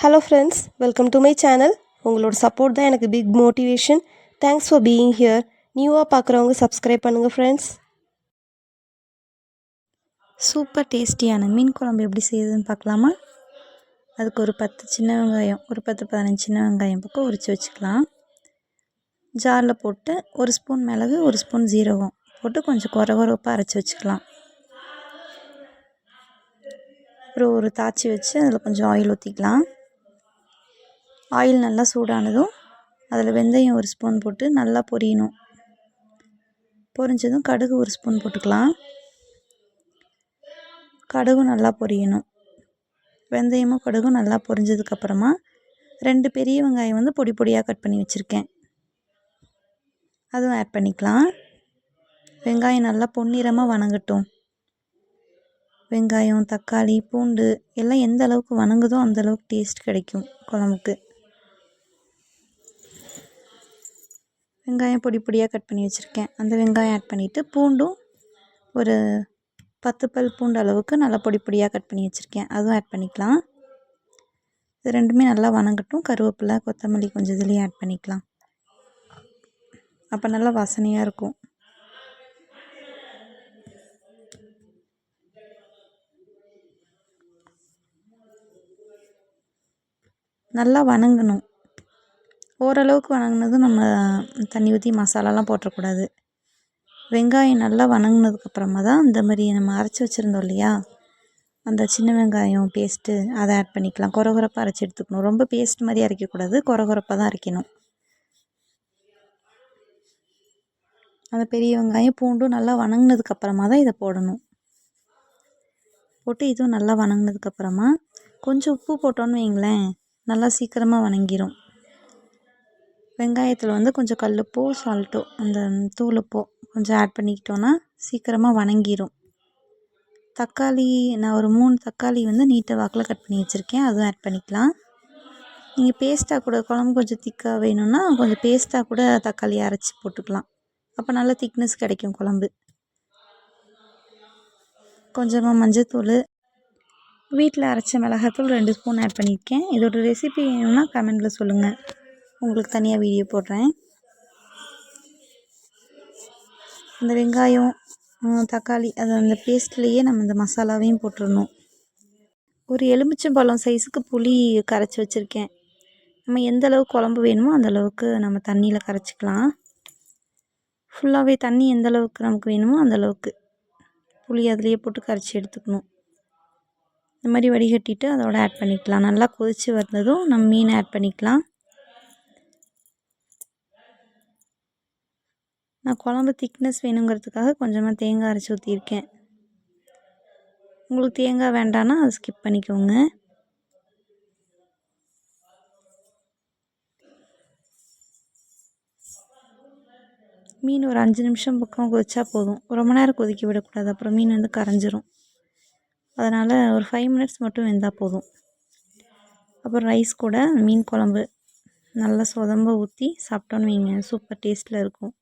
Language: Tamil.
Hello friends, welcome to my channel. உங்களோட சப்போர்ட் தான் எனக்கு big motivation. Thanks for being here. நியூவாக பார்க்குறவங்க சப்ஸ்கிரைப் பண்ணுங்கள் ஃப்ரெண்ட்ஸ். சூப்பர் டேஸ்டியான மீன் குழம்பு எப்படி செய்யுதுன்னு பார்க்கலாமா? அதுக்கு ஒரு 10 சின்ன வெங்காயம், ஒரு 10-15 சின்ன வெங்காயம் பக்கம் உரித்து வச்சுக்கலாம். ஜாரில் போட்டு 1 ஸ்பூன் மிளகு, 1 ஸ்பூன் ஜீரகம் போட்டு கொஞ்சம் கொரகொரப்பாக அரைச்சி வச்சுக்கலாம். அப்புறம் ஒரு தாச்சி வச்சு அதில் கொஞ்சம் ஆயில் ஊற்றிக்கலாம். ஆயில் நல்லா சூடானதும் அதில் வெந்தயம் 1 ஸ்பூன் போட்டு நல்லா பொரியணும். பொரிஞ்சதும் கடுகு 1 ஸ்பூன் போட்டுக்கலாம். கடுகும் நல்லா பொரியணும். வெந்தயமும் கடுகும் நல்லா பொரிஞ்சதுக்கப்புறமா 2 பெரிய வெங்காயம் பொடி பொடியாக கட் பண்ணி வச்சுருக்கேன், அதுவும் ஆட் பண்ணிக்கலாம். வெங்காயம் நல்லா பொன்னிறமாக வணங்கட்டும். வெங்காயம், தக்காளி, பூண்டு எல்லாம் எந்த அளவுக்கு வணங்குதோ அந்தளவுக்கு டேஸ்ட் கிடைக்கும் குழம்புக்கு. வெங்காயம் பொடி பொடியாக கட் பண்ணி வச்சுருக்கேன், அந்த வெங்காயம் ஆட் பண்ணிவிட்டு பூண்டும் ஒரு 10 பல் பூண்டு அளவுக்கு நல்லா பொடி பொடியாக கட் பண்ணி வச்சுருக்கேன், அதுவும் ஆட் பண்ணிக்கலாம். இது ரெண்டுமே நல்லா வணங்கட்டும். கருவேப்பிலை, கொத்தமல்லி கொஞ்சம் இதுலேயும் ஆட் பண்ணிக்கலாம், அப்போ நல்லா வாசனையாக இருக்கும். நல்லா வணங்கணும். ஓரளவுக்கு வணங்கினதும் நம்ம தண்ணி ஊற்றி மசாலாலாம் போட்டுறக்கூடாது. வெங்காயம் நல்லா வணங்கினதுக்கப்புறமா தான் இந்த மாதிரி நம்ம அரைச்சி வச்சுருந்தோம் இல்லையா, அந்த சின்ன வெங்காயம் பேஸ்ட்டு அதை ஆட் பண்ணிக்கலாம். கொரகொரப்பாக அரைச்சி எடுத்துக்கணும். ரொம்ப பேஸ்ட் மாதிரி அரைக்கக்கூடாது, கொரகொரப்பாக தான் அரைக்கணும். அந்த பெரிய வெங்காயம் பூண்டும் நல்லா வணங்கினதுக்கப்புறமா தான் இதை போடணும். போட்டு இதுவும் நல்லா வணங்கினதுக்கப்புறமா கொஞ்சம் உப்பு போட்டோன்னு வைங்களேன், நல்லா சீக்கிரமாக வணங்கிரும். வெங்காயத்தில் கொஞ்சம் கல்லுப்போ சால்ட்டோ அந்த தூளுப்போ கொஞ்சம் ஆட் பண்ணிக்கிட்டோன்னா சீக்கிரமாக வணங்கிரும். தக்காளி நான் ஒரு 3 தக்காளி நீட்டை வாக்கில் கட் பண்ணி வச்சுருக்கேன், அதுவும் ஆட் பண்ணிக்கலாம். நீங்கள் பேஸ்ட்டாக கூட குழம்பு கொஞ்சம் திக்காக வேணும்னா கொஞ்சம் பேஸ்ட்டாக கூட தக்காளி அரைச்சி போட்டுக்கலாம், அப்போ நல்லா திக்னஸ் கிடைக்கும் குழம்பு. கொஞ்சமாக மஞ்சத்தூள், வீட்டில் அரைச்ச மிளகாத்தூள் 2 ஸ்பூன் ஆட் பண்ணியிருக்கேன். இதோட ரெசிபி வேணும்னா கமெண்டில் சொல்லுங்கள், உங்களுக்கு தனியாக வீடியோ போடுறேன். இந்த வெங்காயம், தக்காளி அது அந்த பேஸ்ட்லேயே நம்ம இந்த மசாலாவையும் போட்டுடணும். ஒரு எலுமிச்சம்பழம் சைஸுக்கு புளி கரைச்சி வச்சுருக்கேன். நம்ம எந்த அளவுக்கு குழம்பு வேணுமோ அந்தளவுக்கு நம்ம தண்ணியில் கரைச்சிக்கலாம். ஃபுல்லாகவே தண்ணி எந்த அளவுக்கு நமக்கு வேணுமோ அந்தளவுக்கு புளி அதிலேயே போட்டு கரைச்சி எடுத்துக்கணும். இந்த மாதிரி வடிகட்டிட்டு அதோட ஆட் பண்ணிக்கலாம். நல்லா கொதித்து வந்ததும் நம்ம மீனை ஆட் பண்ணிக்கலாம். நான் குழம்பு திக்னஸ் வேணுங்கிறதுக்காக கொஞ்சமாக தேங்காய் அரைச்சி ஊற்றியிருக்கேன். உங்களுக்கு தேங்காய் வேண்டான்னா அதை ஸ்கிப் பண்ணிக்கோங்க. மீன் ஒரு 5 நிமிஷம் பக்கம் கொதிச்சா போதும், ரொம்ப நேரம் கொதிக்க விடக்கூடாது, அப்புறம் மீன் கரைஞ்சிரும். அதனால் ஒரு 5 மினிட்ஸ் மட்டும் வெந்தால் போதும். அப்புறம் ரைஸ் கூட மீன் குழம்பு நல்லா சொதம்ப ஊற்றி சாப்பிட்டோன்னு வைங்க, சூப்பர் டேஸ்ட்டில் இருக்கும்.